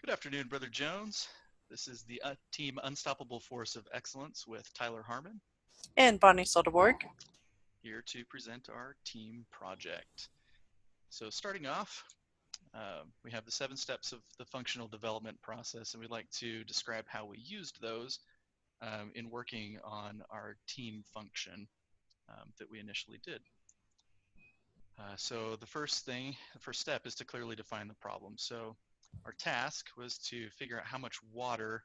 Good afternoon, Brother Jones. This is the Team Unstoppable Force of Excellence with Tyler Harman. And Bonnie Soderborg. Here to present our team project. So starting off, we have the 7 steps of the functional development process, and we'd like to describe how we used those in working on our team function that we initially did. So the first step is to clearly define the problem. So our task was to figure out how much water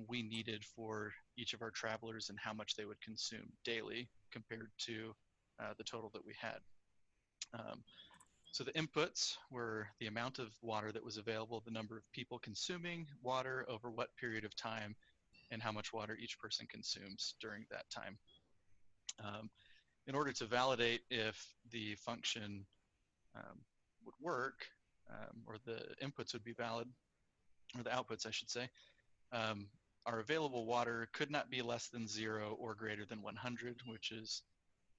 we needed for each of our travelers and how much they would consume daily compared to the total that we had. So the inputs were the amount of water that was available, the number of people consuming water over what period of time, and how much water each person consumes during that time. In order to validate if the function would work, or the inputs would be valid, or the outputs I should say, our available water could not be less than 0 or greater than 100, which is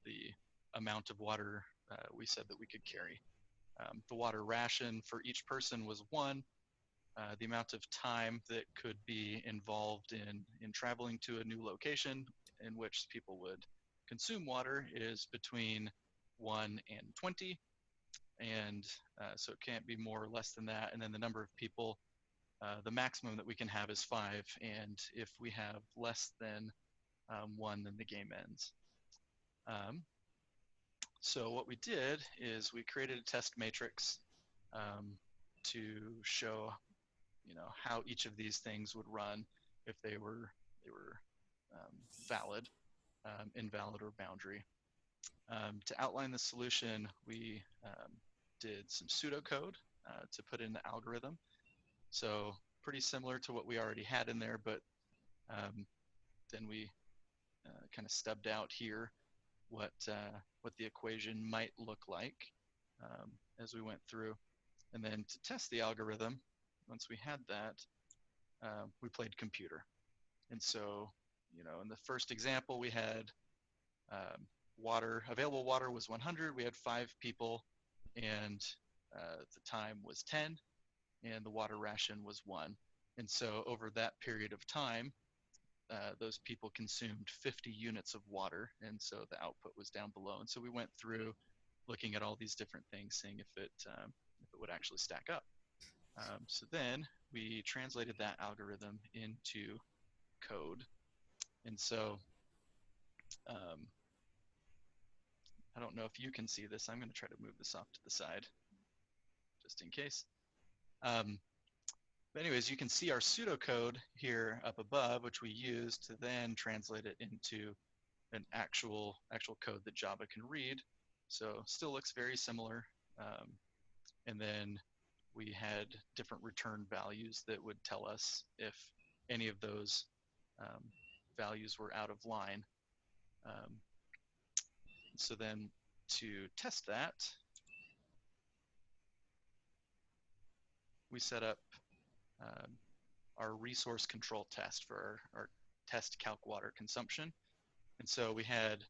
the amount of water we said that we could carry. The water ration for each person was 1. The amount of time that could be involved in traveling to a new location in which people would consume water is between 1 and 20. And so it can't be more or less than that. And then the number of people, the maximum that we can have is 5. And if we have less than 1, then the game ends. So what we did is we created a test matrix to show, how each of these things would run if they were valid, invalid, or boundary. To outline the solution, we did some pseudocode to put in the algorithm. So pretty similar to what we already had in there, but then we kind of stubbed out here what the equation might look like as we went through. And then to test the algorithm, once we had that, we played computer. And so, in the first example, we had available water was 100. We had 5 people, and the time was 10, and the water ration was 1. And so over that period of time, those people consumed 50 units of water, and so the output was down below. And so we went through looking at all these different things, seeing if it would actually stack up. So then we translated that algorithm into code. And so I don't know if you can see this. I'm going to try to move this off to the side just in case. But anyways, you can see our pseudocode here up above, which we use to then translate it into an actual code that Java can read. So still looks very similar. And then we had different return values that would tell us if any of those values were out of line. So then to test that, we set up our resource control test for our test calc water consumption. And so we had,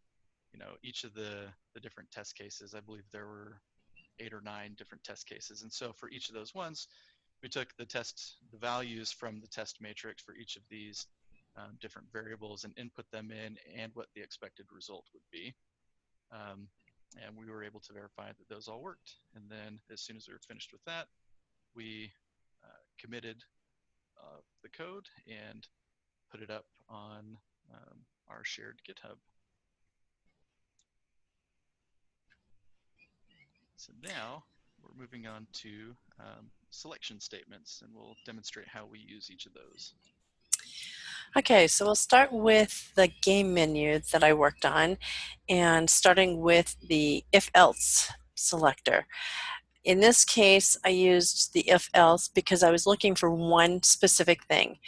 each of the different test cases. I believe there were 8 or 9 different test cases. And so for each of those ones, we took the values from the test matrix for each of these different variables and input them in and what the expected result would be. And we were able to verify that those all worked. And then as soon as we were finished with that, we committed the code and put it up on our shared GitHub. So now we're moving on to selection statements, and we'll demonstrate how we use each of those. Okay, so we'll start with the game menu that I worked on, and starting with the if-else selector. In this case, I used the if-else because I was looking for one specific thing.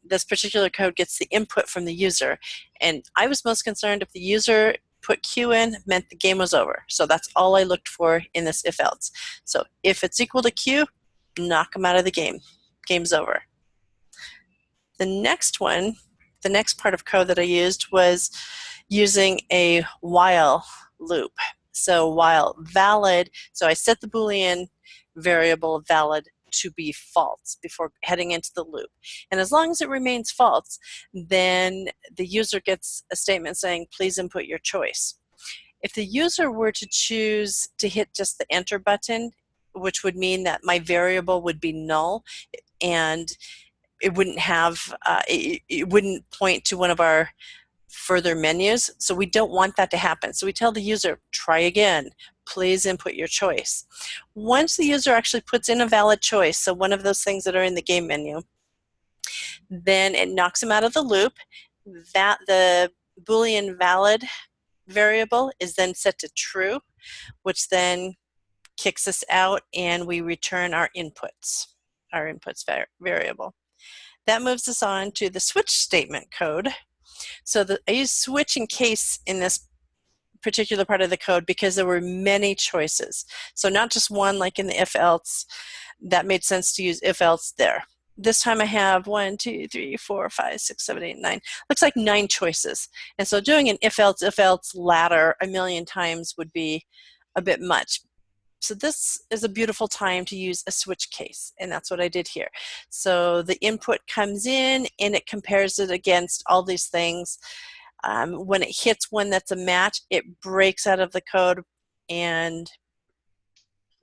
This particular code gets the input from the user, and I was most concerned if the user put Q in, meant the game was over. So that's all I looked for in this if-else. So if it's equal to Q, knock them out of the game. Game's over. The next one, the next part of code that I used was using a while loop. So while valid, so I set the Boolean variable valid to be false before heading into the loop. And as long as it remains false, then the user gets a statement saying, please input your choice. If the user were to choose to hit just the enter button, which would mean that my variable would be null, and it wouldn't have, it wouldn't point to one of our further menus. So we don't want that to happen. So we tell the user, try again, please input your choice. Once the user actually puts in a valid choice, so one of those things that are in the game menu, then it knocks them out of the loop. That the Boolean valid variable is then set to true, which then kicks us out and we return our inputs variable. That moves us on to the switch statement code. So I use switch and case in this particular part of the code because there were many choices. So not just one like in the if else. That made sense to use if else there. This time I have 1, 2, 3, 4, 5, 6, 7, 8, 9. Looks like 9 choices. And so doing an if else ladder a million times would be a bit much. So this is a beautiful time to use a switch case, and that's what I did here. So the input comes in and it compares it against all these things. When it hits one that's a match, it breaks out of the code and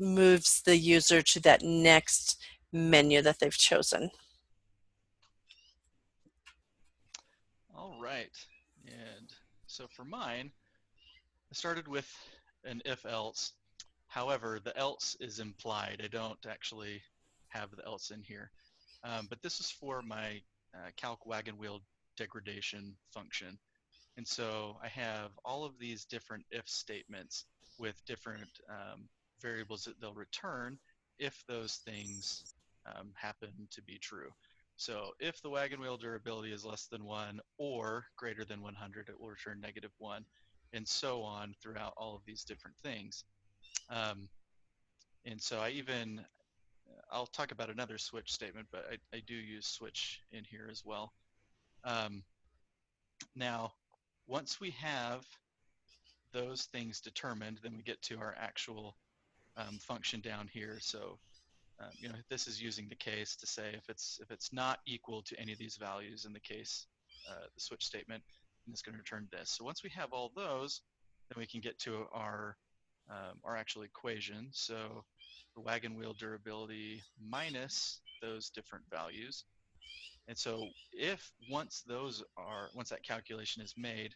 moves the user to that next menu that they've chosen. All right, and so for mine, I started with an if-else. However, the else is implied. I don't actually have the else in here. But this is for my calc wagon wheel degradation function. And so I have all of these different if statements with different variables that they'll return if those things happen to be true. So if the wagon wheel durability is less than 1 or greater than 100, it will return -1, and so on throughout all of these different things. And so I'll talk about another switch statement, but I do use switch in here as well. Now, once we have those things determined, then we get to our actual function down here. So this is using the case to say if it's not equal to any of these values in the case, the switch statement, and it's going to return this. So once we have all those, then we can get to our actual equation. So the wagon wheel durability minus those different values. And so if once that calculation is made,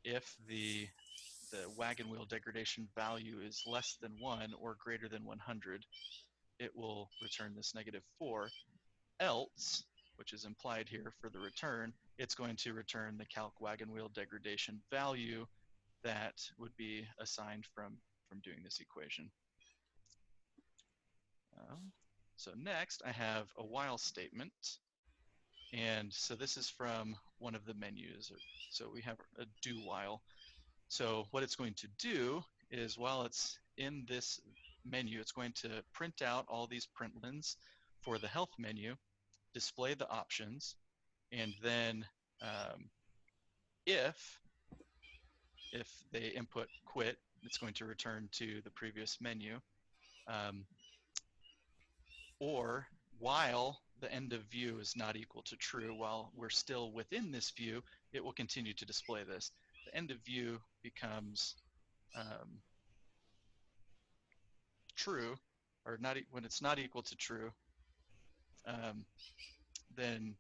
if the wagon wheel degradation value is less than 1 or greater than 100, it will return this -4. Else, which is implied here for the return, it's going to return the calc wagon wheel degradation value that would be assigned from doing this equation. So next I have a while statement, and so this is from one of the menus. So we have a do while. So what it's going to do is while it's in this menu, it's going to print out all these printlns for the health menu, display the options, and then if they input quit, it's going to return to the previous menu. Or while the end of view is not equal to true, while we're still within this view, it will continue to display this. The end of view becomes true, or not when it's not equal to true. Then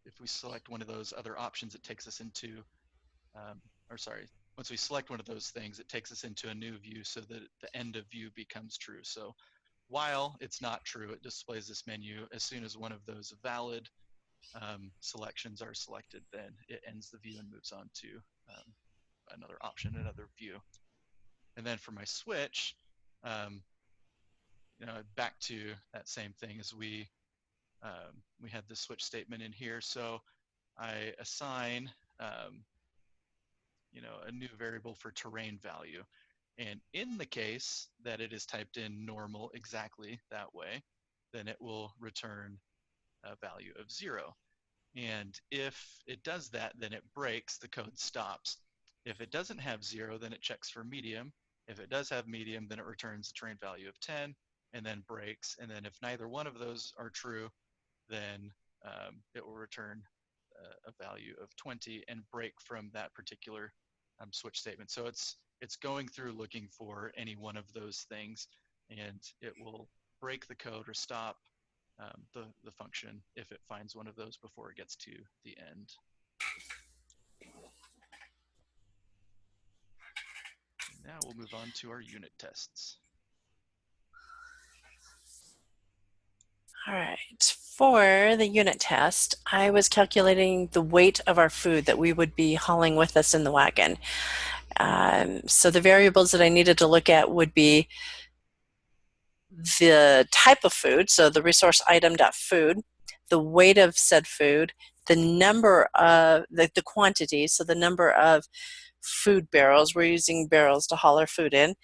if we select one of those other options, it takes us into, once we select one of those things, it takes us into a new view so that the end of view becomes true. So while it's not true, it displays this menu. As soon as one of those valid selections are selected, then it ends the view and moves on to another option, another view. And then for my switch, back to that same thing as we had the switch statement in here. So I assign a new variable for terrain value. And in the case that it is typed in normal exactly that way, then it will return a value of 0. And if it does that, then it breaks, the code stops. If it doesn't have 0, then it checks for medium. If it does have medium, then it returns the terrain value of 10. and then breaks. And then if neither one of those are true, then it will return a value of 20 and break from that particular switch statement. So it's going through looking for any one of those things, and it will break the code or stop the function if it finds one of those before it gets to the end. Now we'll move on to our unit tests. All right, for the unit test, I was calculating the weight of our food that we would be hauling with us in the wagon. So the variables that I needed to look at would be the type of food, so the resource item.food, the weight of said food, the number of, the quantity, so the number of food barrels, we're using barrels to haul our food in,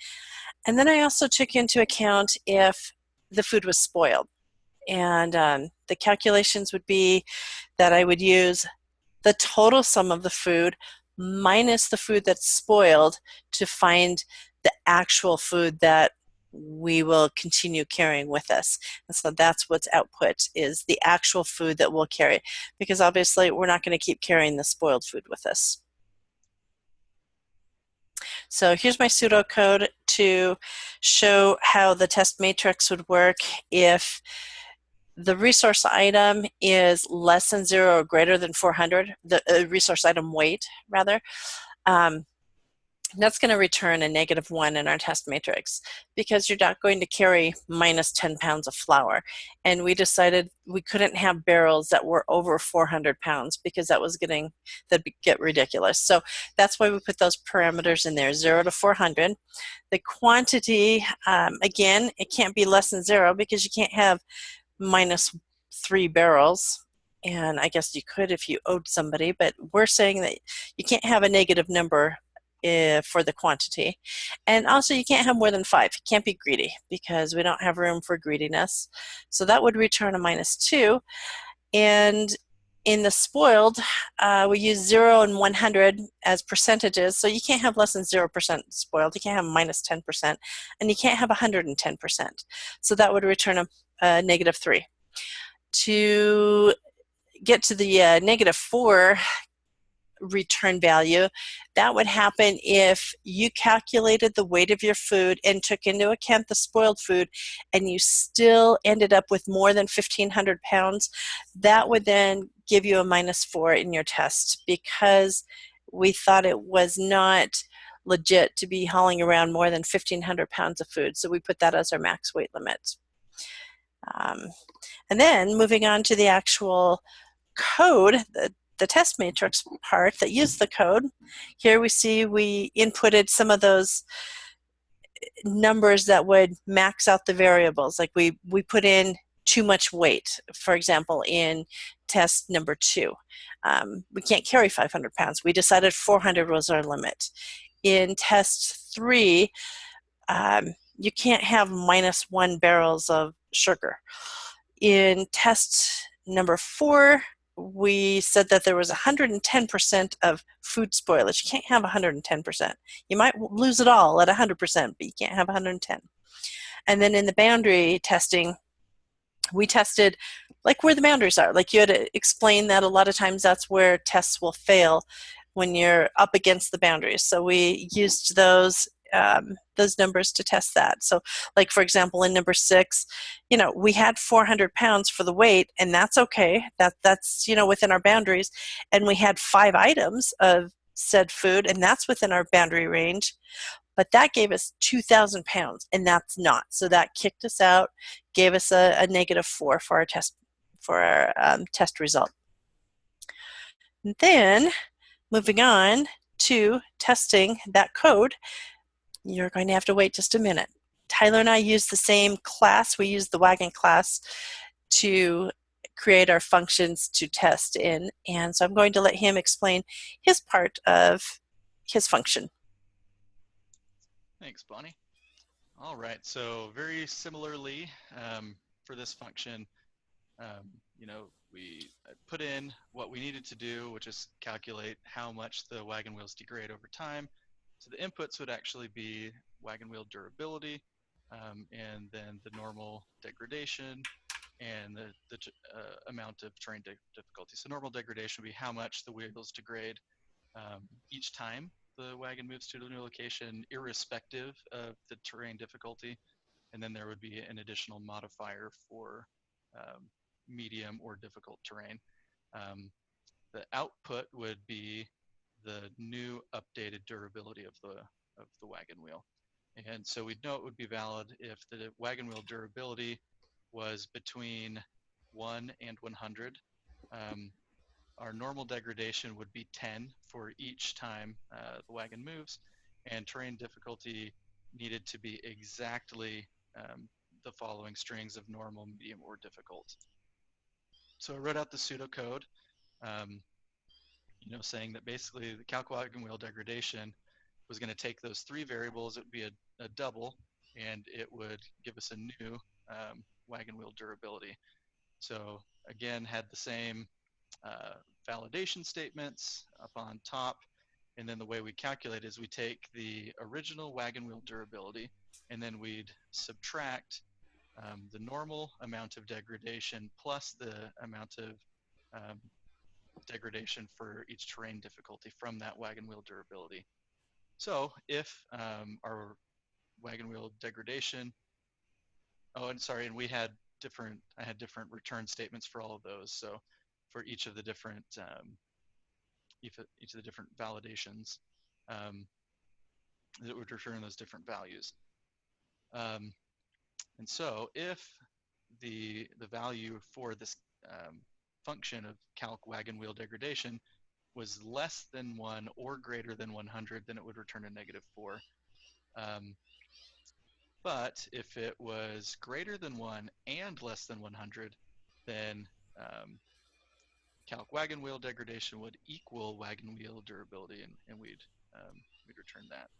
and then I also took into account if the food was spoiled. And the calculations would be that I would use the total sum of the food minus the food that's spoiled to find the actual food that we will continue carrying with us. And so that's what's output, is the actual food that we'll carry, because obviously we're not going to keep carrying the spoiled food with us. So here's my pseudocode to show how the test matrix would work if the resource item is less than 0 or greater than 400, the resource item weight, rather. That's going to return a -1 in our test matrix, because you're not going to carry minus 10 pounds of flour. And we decided we couldn't have barrels that were over 400 pounds, because that'd get ridiculous. So that's why we put those parameters in there, 0 to 400. The quantity, again, it can't be less than 0, because you can't have -3 barrels, and I guess you could if you owed somebody, but we're saying that you can't have a negative number for the quantity. And also you can't have more than 5. You can't be greedy, because we don't have room for greediness. So that would return a -2. And in the spoiled, we use 0 and 100 as percentages, so you can't have less than 0% spoiled, you can't have -10%, and you can't have 110%. So that would return a -3. To get to the -4 return value, that would happen if you calculated the weight of your food and took into account the spoiled food, and you still ended up with more than 1,500 pounds. That would then give you a -4 in your test, because we thought it was not legit to be hauling around more than 1,500 pounds of food, so we put that as our max weight limit. And then moving on to the actual code, the test matrix part that used the code. Here we see we inputted some of those numbers that would max out the variables. Like we put in too much weight, for example, in test number 2. We can't carry 500 pounds. We decided 400 was our limit. In test 3, you can't have -1 barrels of sugar. In test number 4, we said that there was 110% of food spoilage. You can't have 110%. You might lose it all at 100%, but you can't have 110. And then in the boundary testing, we tested like where the boundaries are. Like you had to explain that a lot of times that's where tests will fail, when you're up against the boundaries. So we used those numbers to test that. So like, for example, in number 6, we had 400 pounds for the weight, and that's okay. That's within our boundaries. And we had 5 items of said food, and that's within our boundary range. But that gave us 2,000 pounds, and that's not. So that kicked us out, gave us a -4 for our test result. And then moving on to testing that code, you're going to have to wait just a minute. Tyler and I used the same class. We used the wagon class to create our functions to test in. And so I'm going to let him explain his part of his function. Thanks, Bonnie. All right, so very similarly for this function, we put in what we needed to do, which is calculate how much the wagon wheels degrade over time. So the inputs would actually be wagon wheel durability, and then the normal degradation and the amount of terrain difficulty. So normal degradation would be how much the wheels degrade each time the wagon moves to a new location, irrespective of the terrain difficulty. And then there would be an additional modifier for medium or difficult terrain. The output would be the new updated durability of the wagon wheel. And so we'd know it would be valid if the wagon wheel durability was between 1 and 100. Our normal degradation would be 10 for each time the wagon moves, and terrain difficulty needed to be exactly the following strings of normal, medium, or difficult. So I wrote out the pseudocode, saying that basically the calc wagon wheel degradation was going to take those three variables. It would be a double, and it would give us a new wagon wheel durability. So again, had the same validation statements up on top, and then the way we calculate is we take the original wagon wheel durability, and then we'd subtract the normal amount of degradation plus the amount of degradation for each terrain difficulty from that wagon wheel durability. So if our wagon wheel degradation, and we had I had different return statements for all of those. So for each of the different validations, that would return those different values. And so if the value for this function of calc wagon wheel degradation was less than 1 or greater than 100, then it would return a -4. But if it was greater than 1 and less than 100, then calc wagon wheel degradation would equal wagon wheel durability, and we'd return that.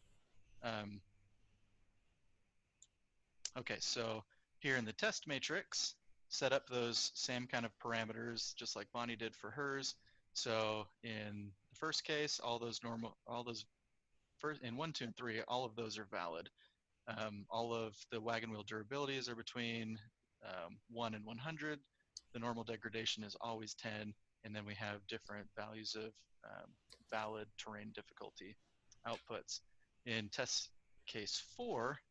Okay, so here in the test matrix, set up those same kind of parameters just like Bonnie did for hers. So in the first case, in 1, 2, and 3, all of those are valid. All of the wagon wheel durabilities are between 1 and 100. The normal degradation is always 10, and then we have different values of valid terrain difficulty outputs. In test case 4,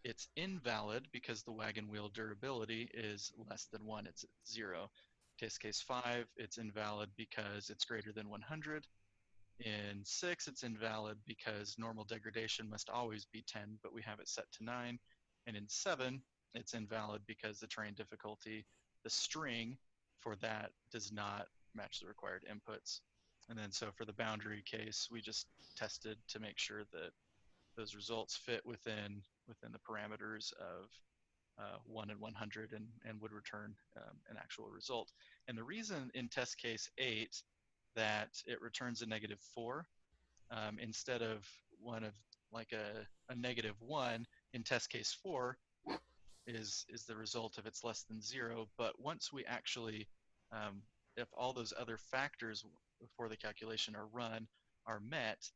it's invalid because the wagon wheel durability is less than 1, it's at 0. Test case 5, it's invalid because it's greater than 100. In 6, it's invalid because normal degradation must always be 10, but we have it set to 9. And in 7, it's invalid because the terrain difficulty, the string for that does not match the required inputs. And then so for the boundary case, we just tested to make sure that those results fit within the parameters of 1 and 100 and would return an actual result. And the reason in test case 8 that it returns a -4 instead of one of like a -1 in test case 4 is the result of it's less than 0. But once we actually, if all those other factors before the calculation are run are met,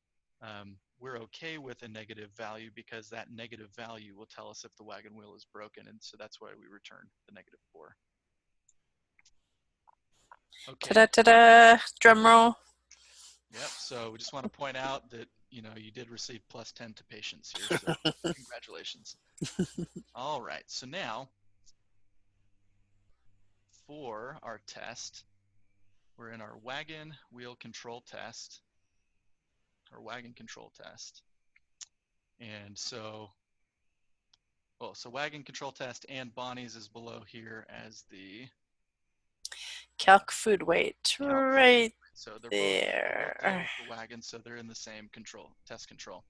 we're okay with a negative value because that negative value will tell us if the wagon wheel is broken, and so that's why we return the -4. Okay. Ta-da, drum roll. Yep, so we just want to point out that, you did receive +10 to patience here, so congratulations. All right, so now for our test, we're in our wagon wheel control test, or wagon control test. And so, so wagon control test and Bonnie's is below here as the calc food weight, right so they're there. both the wagon, so they're in the same test control.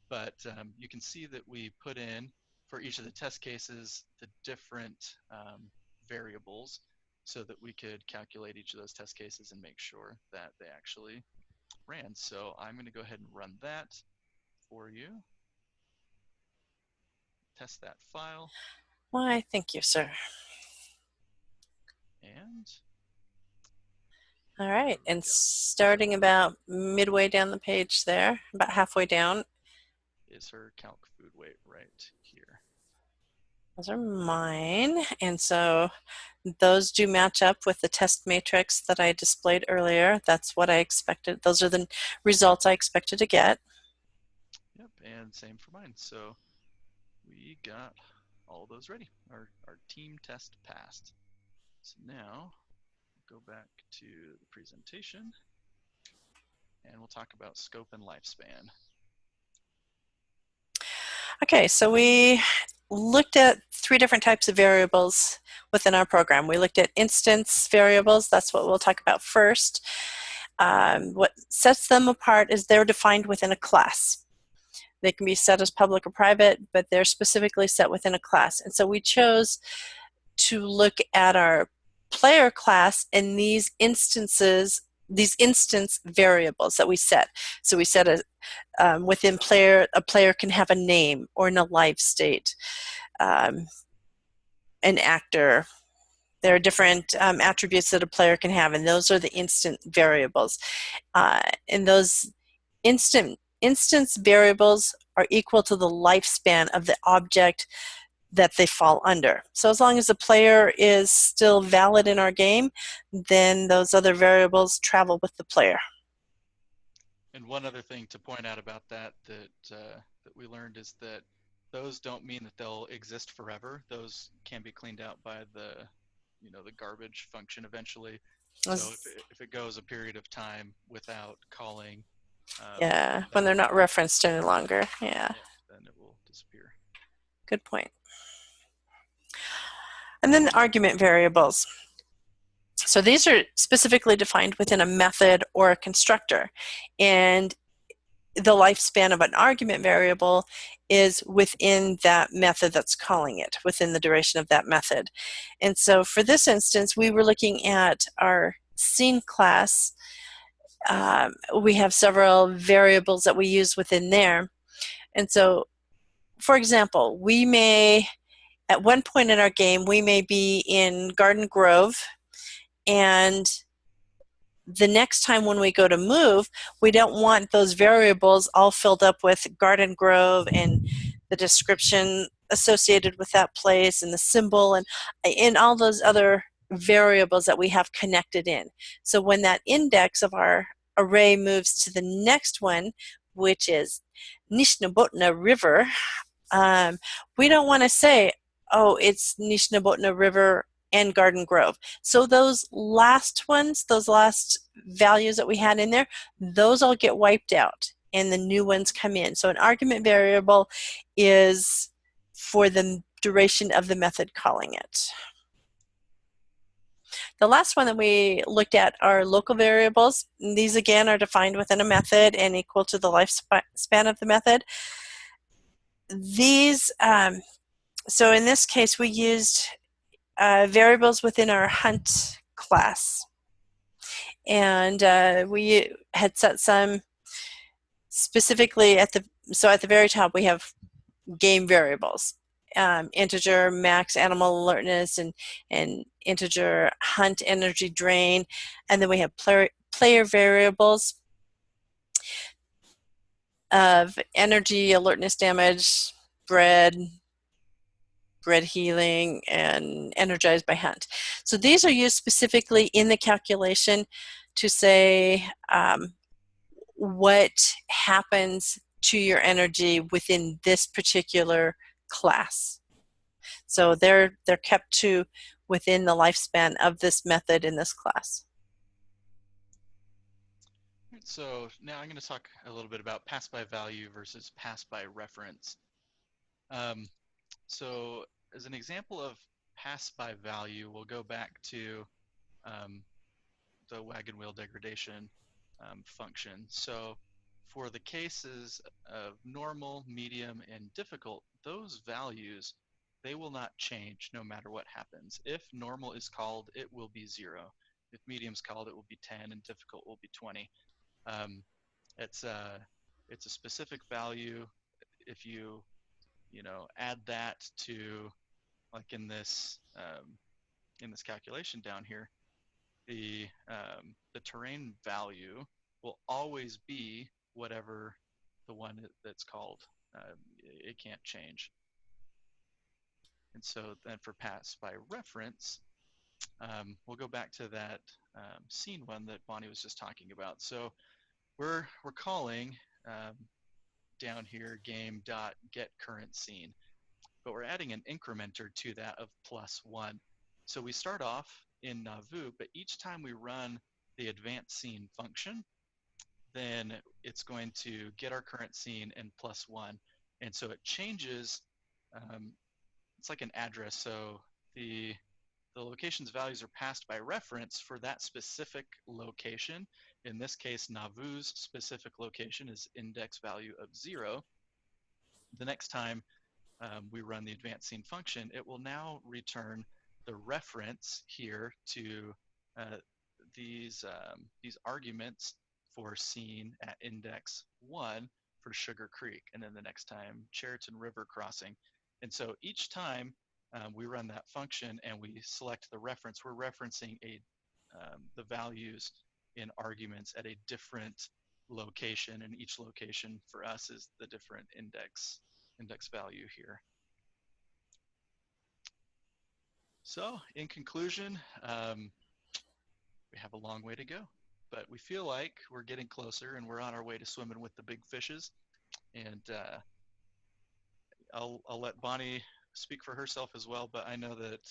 But you can see that we put in for each of the test cases the different variables so that we could calculate each of those test cases and make sure that they actually ran. So I'm going to go ahead and run that for you. Test that file. Why, thank you, sir. And all right, and starting about midway down the page there, about halfway down, is her calc food weight right Those are mine. And so those do match up with the test matrix that I displayed earlier. That's what I expected. Those are the results I expected to get. Yep, and same for mine. So we got all those ready. Our team test passed. So now go back to the presentation and we'll talk about scope and lifespan. Okay, so we looked at 3 different types of variables within our program. We looked at instance variables. That's what we'll talk about first. What sets them apart is they're defined within a class. They can be set as public or private, but they're specifically set within a class. And so we chose to look at our player class in these instances, these instance variables that we set. So we set within a player can have a name or in a live state, an actor. There are different attributes that a player can have, and those are the instant variables. And those instance variables are equal to the lifespan of the object that they fall under. So as long as the player is still valid in our game, then those other variables travel with the player. And one other thing to point out about that we learned is that those don't mean that they'll exist forever. Those can be cleaned out by the garbage function eventually. So if it goes a period of time without calling, yeah, when they're not referenced any longer, yeah, then it will disappear. Good point. And then the argument variables. So these are specifically defined within a method or a constructor. And the lifespan of an argument variable is within that method that's calling it, within the duration of that method. And so for this instance, we were looking at our scene class. We have several variables that we use within there. And so, for example, we may, at one point in our game, we may be in Garden Grove, and the next time when we go to move, we don't want those variables all filled up with Garden Grove and the description associated with that place and the symbol and all those other variables that we have connected in. So when that index of our array moves to the next one, which is Nishnabotna River, we don't want to say, oh, it's Nishnabotna River and Garden Grove. So those last ones, those last values that we had in there, those all get wiped out and the new ones come in. So an argument variable is for the duration of the method calling it. The last one that we looked at are local variables. These again are defined within a method and equal to the lifespan of the method. These, so in this case we used variables within our hunt class. And we had set some specifically at the very top we have game variables. Integer max animal alertness and integer hunt energy drain, and then we have player variables of energy alertness damage, bread healing, and energized by hunt. So these are used specifically in the calculation to say what happens to your energy within this particular class. So they're kept to within the lifespan of this method in this class. So now I'm going to talk a little bit about pass by value versus pass by reference. So as an example of pass by value, we'll go back to the wagon wheel degradation function. So for the cases of normal, medium, and difficult, those values, they will not change no matter what happens. If normal is called, it will be 0. If medium is called, it will be 10, and difficult will be 20. It's a specific value. If you add that to, like in this calculation down here, the terrain value will always be whatever the one that's called. It can't change. And so then for pass by reference, we'll go back to that scene one that Bonnie was just talking about. So we're calling down here game dot get current scene, but we're adding an incrementer to that of +1. So we start off in Navu, but each time we run the advanced scene function, then it's going to get our current scene and +1. And so it changes, it's like an address. So the location's values are passed by reference for that specific location. In this case, Navu's specific location is index value of 0. The next time we run the advanced scene function, it will now return the reference here to these arguments for scene at index 1 for Sugar Creek, and then the next time Cheriton River crossing. And so each time we run that function and we select the reference, we're referencing the values in arguments at a different location, and each location for us is the different index value here. So in conclusion, we have a long way to go, but we feel like we're getting closer and we're on our way to swimming with the big fishes. And I'll let Bonnie speak for herself as well, but I know that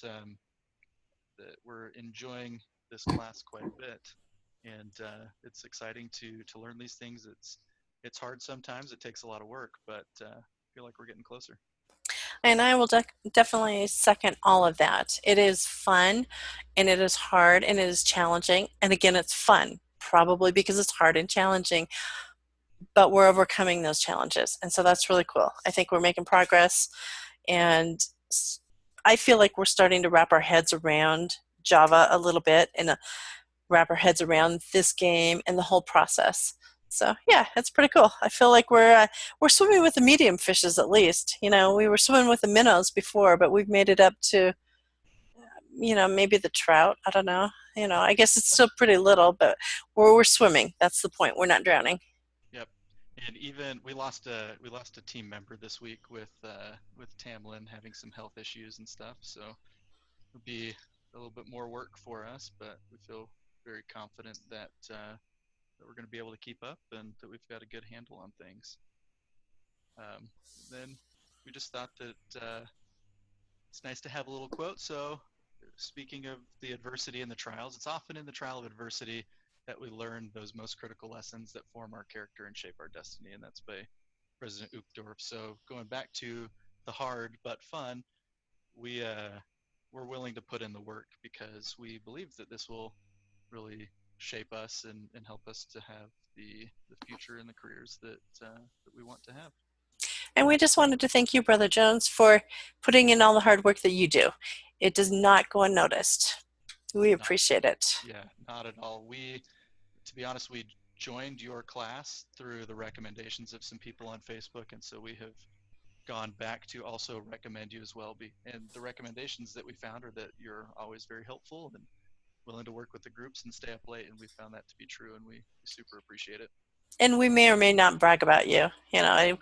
that we're enjoying this class quite a bit, and it's exciting to learn these things. It's hard sometimes, it takes a lot of work, but I feel like we're getting closer. And I will definitely second all of that. It is fun, and it is hard, and it is challenging. And again, it's fun, probably because it's hard and challenging, but we're overcoming those challenges. And so that's really cool. I think we're making progress, and I feel like we're starting to wrap our heads around Java a little bit and wrap our heads around this game and the whole process. So yeah, it's pretty cool. I feel like we're swimming with the medium fishes at least. You know, we were swimming with the minnows before, but we've made it up to, you know, maybe the trout. I don't know. You know, I guess it's still pretty little, but we're swimming. That's the point. We're not drowning. Yep. And even we lost a team member this week with Tamlin having some health issues and stuff. So it'll be a little bit more work for us, but we feel very confident that that we're going to be able to keep up and that we've got a good handle on things. Then we just thought that it's nice to have a little quote. So speaking of the adversity in the trials, it's often in the trial of adversity that we learn those most critical lessons that form our character and shape our destiny, and that's by President Uchtdorf. So going back to the hard but fun, we're willing to put in the work because we believe that this will really shape us and help us to have the future and the careers that we want to have. And we just wanted to thank you, Brother Jones, for putting in all the hard work that you do. It does not go unnoticed. We appreciate it. Yeah, not at all. To be honest, we joined your class through the recommendations of some people on Facebook, and so we have gone back to also recommend you as well. And the recommendations that we found are that you're always very helpful and willing to work with the groups and stay up late, and we found that to be true, and we super appreciate it. And we may or may not brag about you. You know,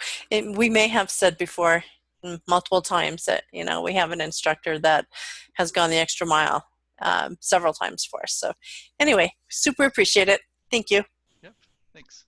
we may have said before multiple times that, you know, we have an instructor that has gone the extra mile several times for us. So anyway, super appreciate it. Thank you. Yep, thanks.